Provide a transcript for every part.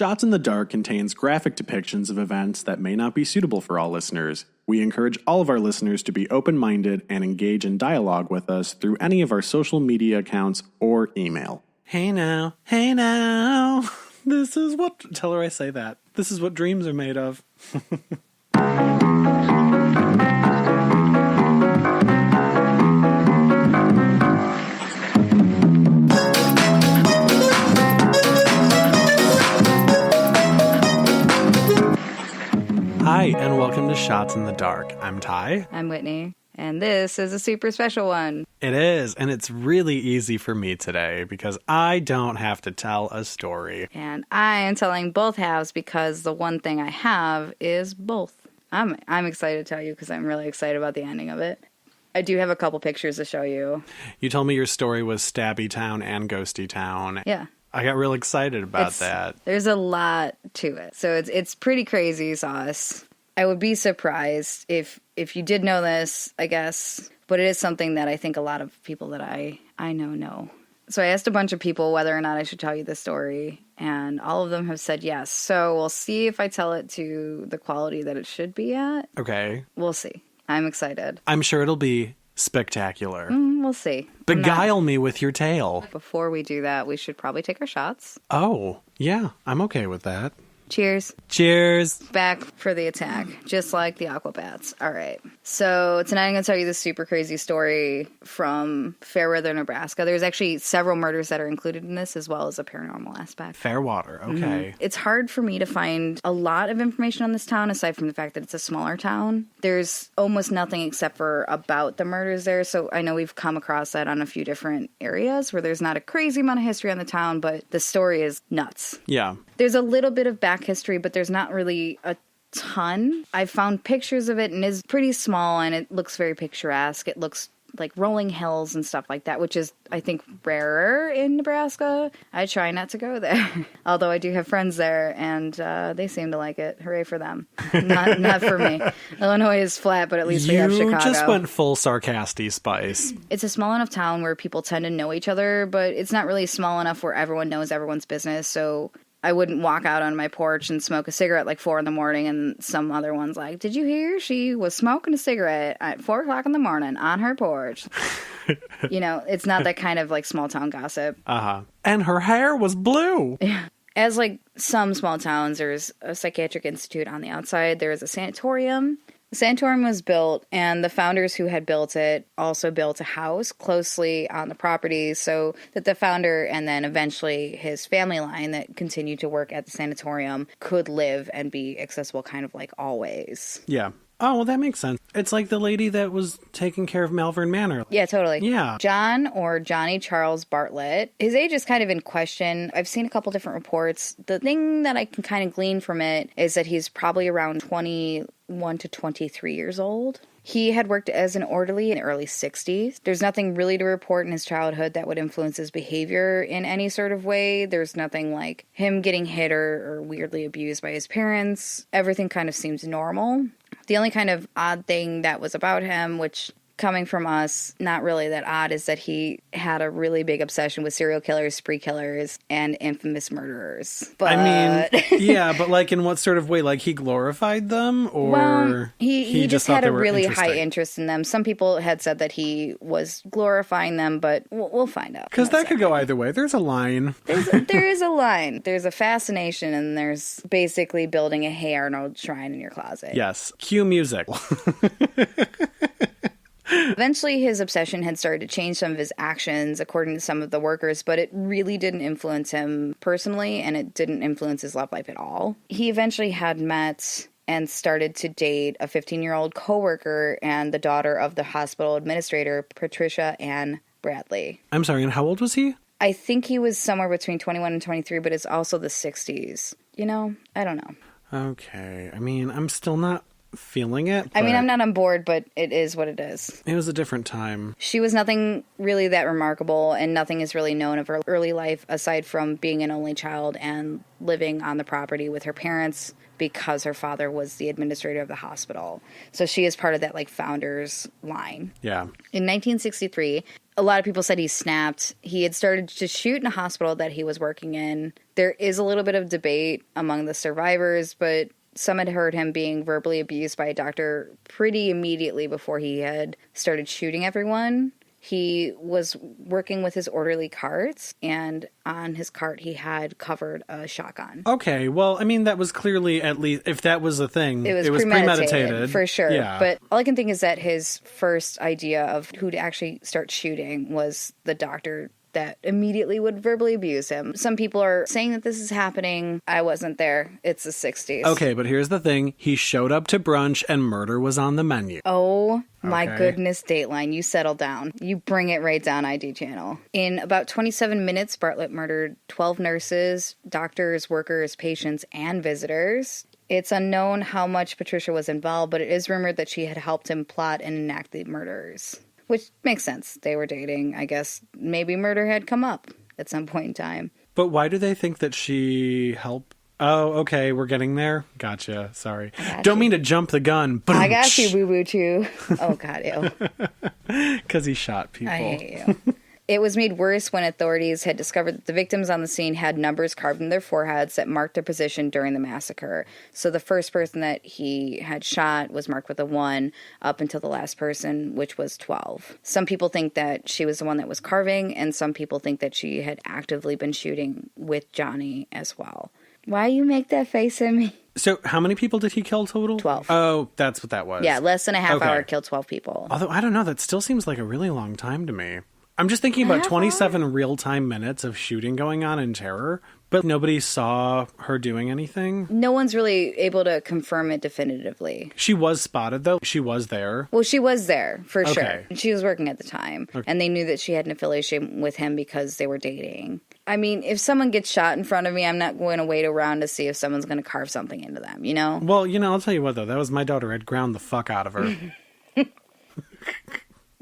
Shots in the Dark contains graphic depictions of events that may not be suitable for all listeners. We encourage all of our listeners to be open-minded and engage in dialogue with us through any of our social media accounts or email. Hey now, this is what... Tell her I say that. This is what dreams are made of. Hi, and welcome to Shots in the Dark. I'm Ty. I'm Whitney, and this is a super special one. It is, and it's really easy for me today because I don't have to tell a story. And I am telling both halves because the one thing I have is both. I'm excited to tell you because I'm really excited about the ending of it. I do have a couple pictures to show you. You told me your story was Stabby Town and Ghosty Town. Yeah. I got real excited about that. There's a lot to it. So it's pretty crazy sauce. I would be surprised if you did know this, I guess. But it is something that I think a lot of people that I know. So I asked a bunch of people whether or not I should tell you the story. And all of them have said yes. So we'll see if I tell it to the quality that it should be at. Okay. We'll see. I'm excited. I'm sure it'll be spectacular. We'll see. Beguile me with your tale. Before we do that, we should probably take our shots. Oh, yeah, I'm okay with that. Cheers. Cheers. Back for the attack, just like the Aquabats. All right. So tonight I'm going to tell you this super crazy story from Fairwater, Nebraska. There's actually several murders that are included in this, as well as a paranormal aspect. Fairwater, okay. Mm-hmm. It's hard for me to find a lot of information on this town, aside from the fact that it's a smaller town. There's almost nothing except for about the murders there, so I know we've come across that on a few different areas where there's not a crazy amount of history on the town, but the story is nuts. Yeah. There's a little bit of back history, but there's not really a ton. I found pictures of it, and it's pretty small, and it looks very picturesque. It looks like rolling hills and stuff like that, which is, I think, rarer in Nebraska. I try not to go there, although I do have friends there, and they seem to like it. Hooray for them. Not for me. Illinois is flat, but at least we have Chicago. You just went full sarcastic spice. It's a small enough town where people tend to know each other, but it's not really small enough where everyone knows everyone's business, so I wouldn't walk out on my porch and smoke a cigarette like 4 a.m. and some other one's like, did you hear she was smoking a cigarette at 4 a.m. on her porch? You know, it's not that kind of like small town gossip. Uh-huh. And her hair was blue. Yeah. As like some small towns, there's a psychiatric institute on the outside. There is a sanatorium. The sanatorium was built, and the founders who had built it also built a house closely on the property so that the founder and then eventually his family line that continued to work at the sanatorium could live and be accessible kind of like always. Yeah. Oh, well, that makes sense. It's like the lady that was taking care of Malvern Manor. Yeah, totally. Yeah. John or Johnny Charles Bartlett. His age is kind of in question. I've seen a couple different reports. The thing that I can kind of glean from it is that he's probably around 21 to 23 years old. He had worked as an orderly in the early 60s. There's nothing really to report in his childhood that would influence his behavior in any sort of way. There's nothing like him getting hit or weirdly abused by his parents. Everything kind of seems normal. The only kind of odd thing that was about him, which coming from us, not really that odd, is that he had a really big obsession with serial killers, spree killers, and infamous murderers. But I mean, yeah, but like in what sort of way? Like he glorified them, or well, he just had a really high interesting? interest in them. Some people had said that he was glorifying them, but we'll find out. Because that could go either way. There's a line. There is a line. There's a fascination, and there's basically building a Hey Arnold shrine in your closet. Yes. Cue music. Eventually, his obsession had started to change some of his actions, according to some of the workers, but it really didn't influence him personally, and it didn't influence his love life at all. He eventually had met and started to date a 15-year-old coworker and the daughter of the hospital administrator, Patricia Ann Bradley. I'm sorry, and how old was he? I think he was somewhere between 21 and 23, but it's also the 60s. You know, I don't know. Okay. I mean, I'm still not feeling it. I mean, I'm not on board, but it is what it is. It was a different time. She was nothing really that remarkable, and nothing is really known of her early life aside from being an only child and living on the property with her parents because her father was the administrator of the hospital. So she is part of that, like, founder's line. Yeah. In 1963, A lot of people said he snapped. He had started to shoot in a hospital that he was working in. There is a little bit of debate among the survivors, but some had heard him being verbally abused by a doctor pretty immediately before he had started shooting everyone. He was working with his orderly carts, and on his cart he had covered a shotgun. Okay, well, I mean, that was clearly, at least, if that was a thing, it was premeditated. For sure. Yeah. But all I can think is that his first idea of who to actually start shooting was the doctor that immediately would verbally abuse him. Some people are saying that this is happening. I wasn't there. It's the 60s. Okay, but here's the thing. He showed up to brunch and murder was on the menu. Oh my goodness, Dateline. You settle down. You bring it right down, ID Channel. In about 27 minutes, Bartlett murdered 12 nurses, doctors, workers, patients, and visitors. It's unknown how much Patricia was involved, but it is rumored that she had helped him plot and enact the murders. Which makes sense. They were dating. I guess maybe murder had come up at some point in time. But why do they think that she helped? Oh, okay. We're getting there. Gotcha. Sorry. Don't mean to jump the gun. But I got you, boo-boo, too. Oh, God, ew. Because he shot people. I hate you. It was made worse when authorities had discovered that the victims on the scene had numbers carved in their foreheads that marked their position during the massacre. So the first person that he had shot was marked with a 1 up until the last person, which was 12. Some people think that she was the one that was carving, and some people think that she had actively been shooting with Johnny as well. Why you make that face at me? So how many people did he kill total? 12. Oh, that's what that was. Yeah, less than a half hour killed 12 people. Although, I don't know, that still seems like a really long time to me. I'm just thinking about 27 real-time minutes of shooting going on in terror, but nobody saw her doing anything. No one's really able to confirm it definitively. She was spotted, though. She was there. Well, she was there, for sure. She was working at the time, and they knew that she had an affiliation with him because they were dating. I mean, if someone gets shot in front of me, I'm not going to wait around to see if someone's going to carve something into them, you know? Well, I'll tell you what, though. That was my daughter. I'd ground the fuck out of her.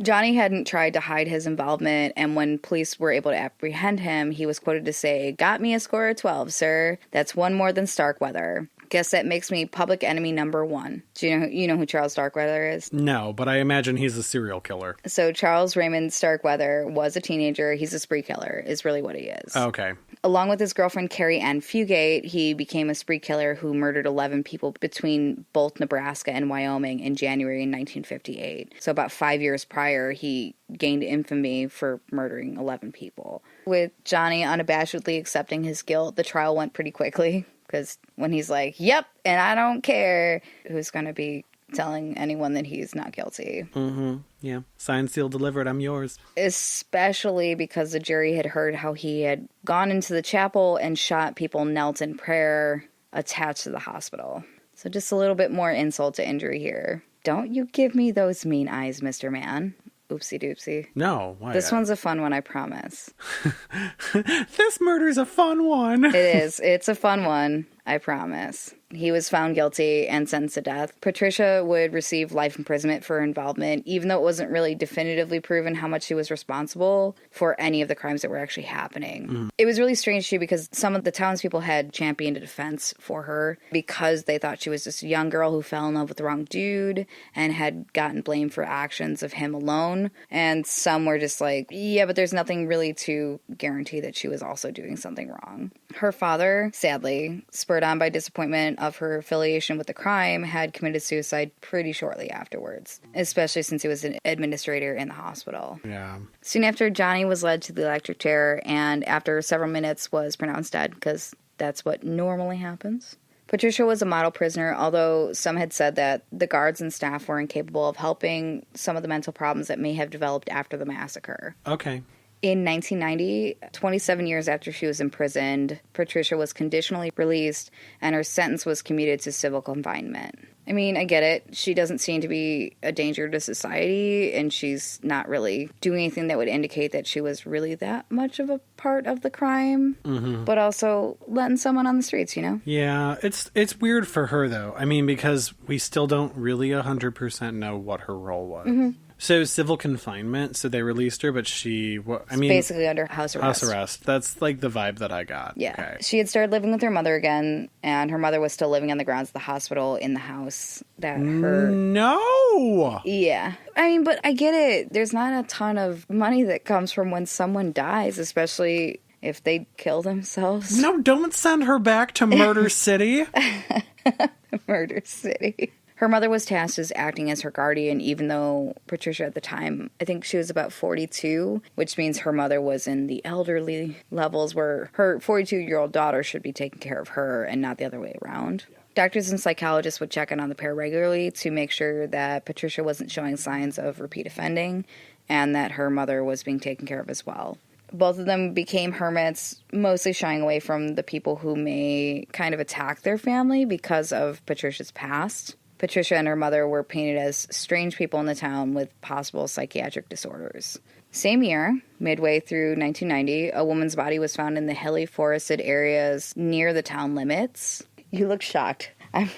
Johnny hadn't tried to hide his involvement, and when police were able to apprehend him, he was quoted to say, "Got me a score of 12, sir. That's one more than Starkweather. Guess that makes me public enemy number 1. Do you know who Charles Starkweather is? No, but I imagine he's a serial killer. So Charles Raymond Starkweather was a teenager. He's a spree killer, is really what he is. Okay. Along with his girlfriend, Carrie Ann Fugate, he became a spree killer who murdered 11 people between both Nebraska and Wyoming in January 1958. So about 5 years prior, he gained infamy for murdering 11 people. With Johnny unabashedly accepting his guilt, the trial went pretty quickly. Because when he's like, yep, and I don't care, who's going to be telling anyone that he's not guilty? Mm-hmm. Yeah. Signed, sealed, delivered, I'm yours. Especially because the jury had heard how he had gone into the chapel and shot people knelt in prayer attached to the hospital. So just a little bit more insult to injury here. Don't you give me those mean eyes, Mr. Man. Oopsie doopsie. No. Why? This one's a fun one, I promise. This murder's a fun one. It is. It's a fun one, I promise. He was found guilty and sentenced to death. Patricia would receive life imprisonment for her involvement, even though it wasn't really definitively proven how much she was responsible for any of the crimes that were actually happening. Mm. It was really strange, too, because some of the townspeople had championed a defense for her because they thought she was just a young girl who fell in love with the wrong dude and had gotten blamed for actions of him alone. And some were just like, yeah, but there's nothing really to guarantee that she was also doing something wrong. Her father, sadly, spurred on by disappointment of her affiliation with the crime, had committed suicide pretty shortly afterwards, especially since he was an administrator in the hospital. Yeah. Soon after, Johnny was led to the electric chair, and after several minutes was pronounced dead, because that's what normally happens. Patricia was a model prisoner, although some had said that the guards and staff were incapable of helping some of the mental problems that may have developed after the massacre. Okay. In 1990, 27 years after she was imprisoned, Patricia was conditionally released, and her sentence was commuted to civil confinement. I mean, I get it. She doesn't seem to be a danger to society, and she's not really doing anything that would indicate that she was really that much of a part of the crime. Mm-hmm. But also letting someone on the streets, you know? Yeah, it's weird for her, though. I mean, because we still don't really 100% know what her role was. Mm-hmm. So civil confinement, so they released her, but she, basically under house arrest. House arrest. That's like the vibe that I got. Yeah. Okay. She had started living with her mother again, and her mother was still living on the grounds of the hospital in the house that her... No! Yeah. I mean, but I get it. There's not a ton of money that comes from when someone dies, especially if they kill themselves. No, don't send her back to Murder City. Murder City. Her mother was tasked as acting as her guardian, even though Patricia at the time, I think she was about 42, which means her mother was in the elderly levels where her 42-year-old daughter should be taking care of her and not the other way around. Doctors and psychologists would check in on the pair regularly to make sure that Patricia wasn't showing signs of repeat offending and that her mother was being taken care of as well. Both of them became hermits, mostly shying away from the people who may kind of attack their family because of Patricia's past. Patricia and her mother were painted as strange people in the town with possible psychiatric disorders. Same year, midway through 1990, a woman's body was found in the hilly forested areas near the town limits. You look shocked. I'm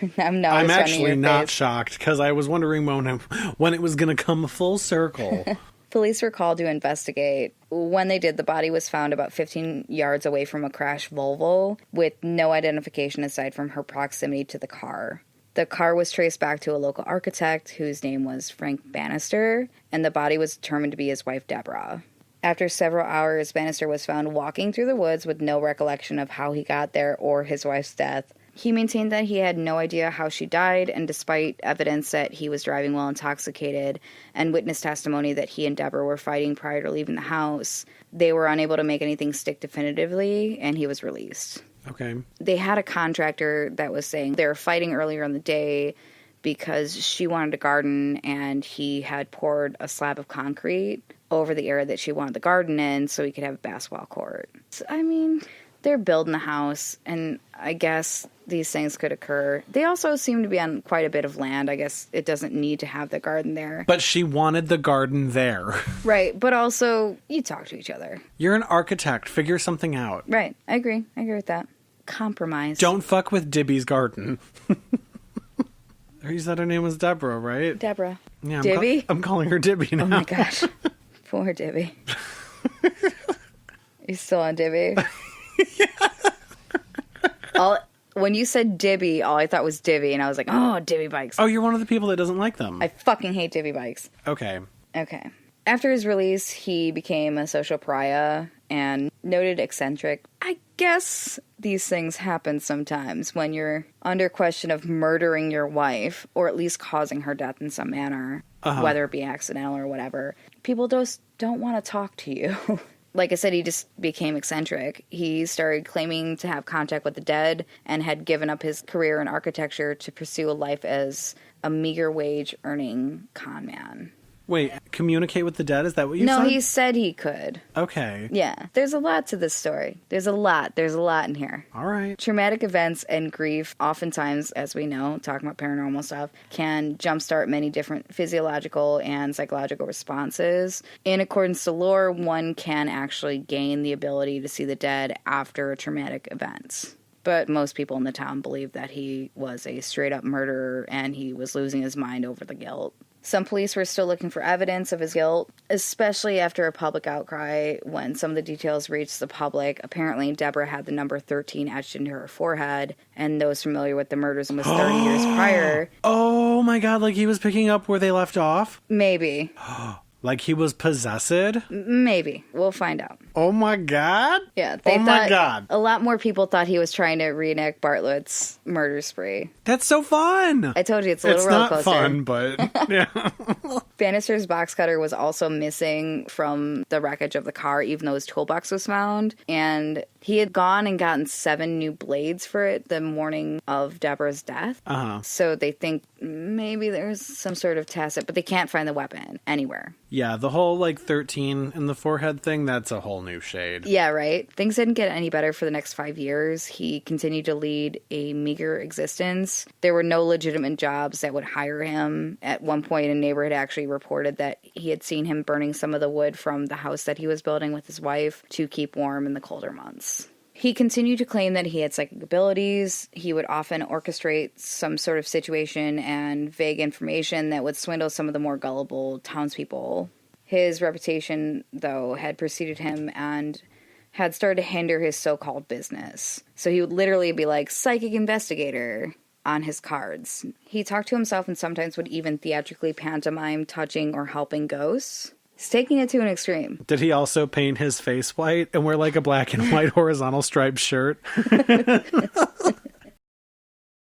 actually not shocked because I was wondering when it was going to come full circle. Police were called to investigate. When they did, the body was found about 15 yards away from a crashed Volvo with no identification aside from her proximity to the car. The car was traced back to a local architect whose name was Frank Bannister, and the body was determined to be his wife, Deborah. After several hours, Bannister was found walking through the woods with no recollection of how he got there or his wife's death. He maintained that he had no idea how she died, and despite evidence that he was driving while intoxicated and witness testimony that he and Deborah were fighting prior to leaving the house, they were unable to make anything stick definitively, and he was released. Okay. They had a contractor that was saying they were fighting earlier in the day because she wanted to garden and he had poured a slab of concrete over the area that she wanted the garden in so he could have a basketball court. So, I mean, they're building the house, and I guess these things could occur. They also seem to be on quite a bit of land. I guess it doesn't need to have the garden there. But she wanted the garden there. Right, but also, you talk to each other. You're an architect. Figure something out. Right, I agree with that. Compromise. Don't fuck with Dibby's garden. You said her name was Deborah, right? Deborah. Yeah, Dibby? I'm calling her Dibby now. Oh my gosh. Poor Dibby. You still on Dibby? When you said Dibby, all I thought was Divvy, and I was like, oh, Dibby bikes. Oh, you're one of the people that doesn't like them. I fucking hate Dibby bikes. Okay. After his release, he became a social pariah and noted eccentric. I guess these things happen sometimes when you're under question of murdering your wife, or at least causing her death in some manner, whether it be accidental or whatever. People just don't want to talk to you. Like I said, he just became eccentric. He started claiming to have contact with the dead and had given up his career in architecture to pursue a life as a meager wage earning con man. Wait, communicate with the dead? Is that what you said? No, he said he could. Okay. Yeah. There's a lot to this story. There's a lot in here. All right. Traumatic events and grief, oftentimes, as we know, talking about paranormal stuff, can jumpstart many different physiological and psychological responses. In accordance to lore, one can actually gain the ability to see the dead after a traumatic event. But most people in the town believe that he was a straight-up murderer and he was losing his mind over the guilt. Some police were still looking for evidence of his guilt, especially after a public outcry when some of the details reached the public. Apparently, Deborah had the number 13 etched into her forehead, and those familiar with the murders almost 30 years prior. Oh my god, like he was picking up where they left off? Maybe. Like he was possessed? Maybe. We'll find out. Oh my god? Yeah. They oh thought, my god. A lot more people thought he was trying to reenact Bartlett's murder spree. That's so fun. I told you, it's a little roller coaster. It's not fun, but yeah. Bannister's box cutter was also missing from the wreckage of the car, even though his toolbox was found. And he had gone and gotten 7 new blades for it the morning of Deborah's death. So they think maybe there's some sort of tacit, but they can't find the weapon anywhere. Yeah, the whole, 13 in the forehead thing, that's a whole new shade. Yeah, right? Things didn't get any better for the next 5 years. He continued to lead a meager existence. There were no legitimate jobs that would hire him. At one point, a neighbor had actually reported that he had seen him burning some of the wood from the house that he was building with his wife to keep warm in the colder months. He continued to claim that he had psychic abilities. He would often orchestrate some sort of situation and vague information that would swindle some of the more gullible townspeople. His reputation, though, had preceded him and had started to hinder his so-called business. So he would literally be like, psychic investigator, on his cards. He talked to himself and sometimes would even theatrically pantomime touching or helping ghosts. He's taking it to an extreme. Did he also paint his face white and wear like a black and white horizontal striped shirt?